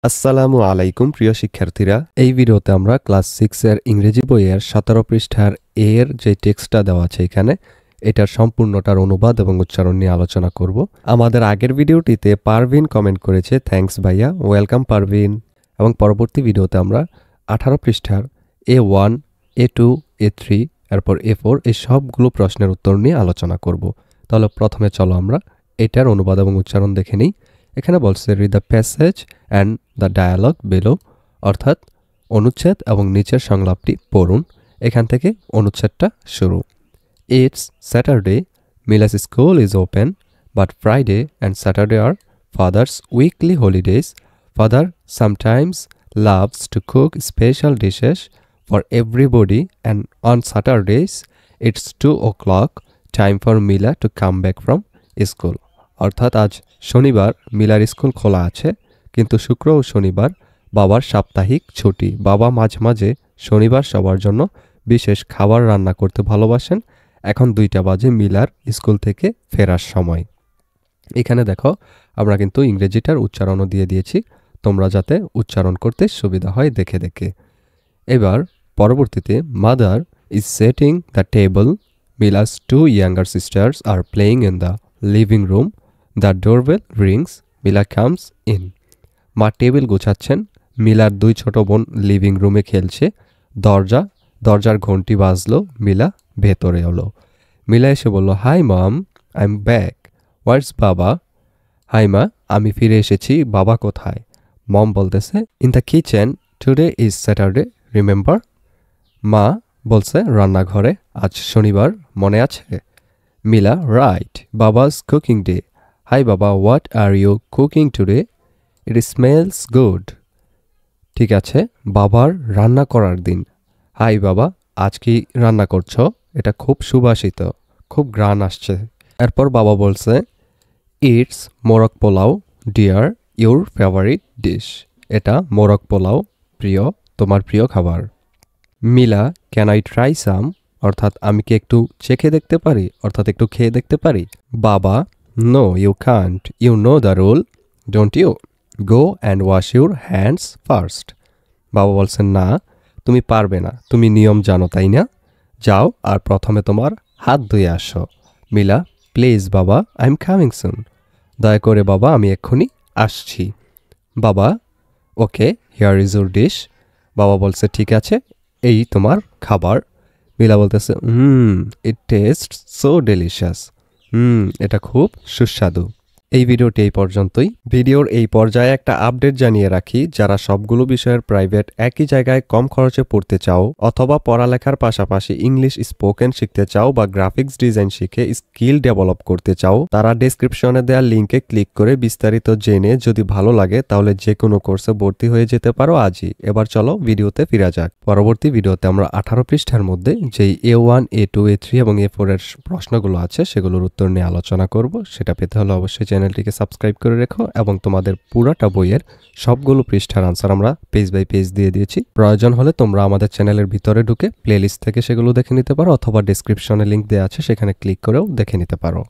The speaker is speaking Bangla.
আসসালামু আলাইকুম প্রিয় শিক্ষার্থীরা, এই ভিডিওতে আমরা ক্লাস 6 এর ইংরেজি বইয়ের 17 পৃষ্ঠার এ এর যে টেক্সটটা দেওয়া আছে এখানে এটার সম্পূর্ণটার অনুবাদ এবং উচ্চারণ নিয়ে আলোচনা করব। আমাদের আগের ভিডিওটিতে পারভিন কমেন্ট করেছে, থ্যাঙ্কস ভাইয়া, ওয়েলকাম পারভিন। এবং পরবর্তী ভিডিওতে আমরা 18 পৃষ্ঠার A1, A2, A3 এরপর A4 এই সবগুলো প্রশ্নের উত্তর নিয়ে আলোচনা করব। তাহলে প্রথমে চলো আমরা এটার অনুবাদ এবং উচ্চারণ দেখে নিই। এখানে বলছে read the passage and the dialogue below, অর্থাৎ অনুচ্ছেদ এবং নিচের সংলাপটি পড়ুন। এখান থেকে অনুচ্ছেদটা শুরু। It's Saturday, Mila's school is open, but Friday and Saturday are father's weekly holidays. Father sometimes loves to cook special dishes for everybody, and on Saturdays it's 2 o'clock, time for Mila to come back from school. অর্থাৎ আজ শনিবার, মিলার স্কুল খোলা আছে, কিন্তু শুক্র ও শনিবার বাবার সাপ্তাহিক ছুটি। বাবা মাঝে মাঝে শনিবার সবার জন্য বিশেষ খাবার রান্না করতে ভালোবাসেন। এখন 2টা বাজে, মিলার স্কুল থেকে ফেরার সময়। এখানে দেখো আমরা কিন্তু ইংরেজিটার উচ্চারণও দিয়ে দিয়েছি, তোমরা যাতে উচ্চারণ করতে সুবিধা হয় দেখে দেখে। এবার পরবর্তীতে mother is setting the table, Mila's 2 younger sisters are playing in the living room, the doorbell rings, Mila comes in. মা টেবিল গোছাচ্ছেন, মিলার 2 ছোট বোন লিভিং রুমে খেলছে। দরজার ঘন্টি বাজলো, মিলা ভেতরে এলো। মিলা এসে বলল, hi mom, I am back, what's বাবা? হাই মা, আমি ফিরে এসেছি, বাবা কোথায়? মম বলতেছে, in the kitchen, today is Saturday, remember? মা বলছে, রান্নাঘরে, আজ শনিবার, মনে আছে? Mila, right, Baba's cooking day. Hi Baba, what are you cooking today? It smells good. ঠিক আছে, বাবার রান্না করার দিন। হাই বাবা, আজ কি রান্না করছো? এটা খুব সুবাসিত, খুব ঘ্রাণ আসছে। এরপর বাবা বলছে, it's morog polao, dear, your favourite dish. এটা মোরগ পোলাও, প্রিয়, তোমার প্রিয় খাবার। Mila, can I try some? অর্থাৎ আমি কি একটু চেখে দেখতে পারি, অর্থাৎ একটু খেয়ে দেখতে পারি। বাবা, no you can't, you know the rule, don't you? Go and wash your hands first. বাবা বলছেন, না, তুমি পারবে না, তুমি নিয়ম জানো তাই না? যাও আর প্রথমে তোমার হাত ধুয়ে আসো। মিলা, প্লিজ বাবা, আই এম কামিং সুন। দয়া করে বাবা, আমি এক্ষুনি আসছি। বাবা, ওকে, হিয়ার ইজ ইউর ডিশ। বাবা বলছে, ঠিক আছে, এই তোমার খাবার। মিলা বলতেছে, ইট টেস্ট সো ডেলিশিয়াস। এটা খুব সুস্বাদু। এই ভিডিওটি এই পর্যন্তই। ভিডিওর এই পর্যায়ে একটা আপডেট জানিয়ে রাখি, যারা সবগুলো বিষয়ের প্রাইভেট একই জায়গায় কম খরচে পড়তে চাও, অথবা পড়ালেখার পাশাপাশি ইংলিশ স্পোকেন শিখতে চাও বা গ্রাফিক্স ডিজাইন শিখে স্কিল ডেভেলপ করতে চাও, তারা ডেসক্রিপশনে দেওয়া লিঙ্কে ক্লিক করে বিস্তারিত জেনে যদি ভালো লাগে তাহলে যে কোনো কোর্সে ভর্তি হয়ে যেতে পারো আজই। এবার চলো ভিডিওতে ফিরে যাক। পরবর্তী ভিডিওতে আমরা 18 পৃষ্ঠার মধ্যে যেই A1, A2, A3 এবং A4 এর প্রশ্নগুলো আছে সেগুলোর উত্তর নিয়ে আলোচনা করব। সেটা পেতে হলে অবশ্যই চ্যানেলটিকে সাবস্ক্রাইব করে রেখো, এবং তোমাদের পুরাটা বইয়ের সবগুলো পৃষ্ঠার আনসার আমরা পেজ বাই পেজ দিয়ে দিয়েছি। প্রয়োজন হলে তোমরা আমাদের চ্যানেলের ভিতরে ঢুকে প্লেলিস্ট থেকে সেগুলো দেখে নিতে পারো, অথবা ডেসক্রিপশনে লিঙ্ক দেওয়া আছে, সেখানে ক্লিক করেও দেখে নিতে পারো।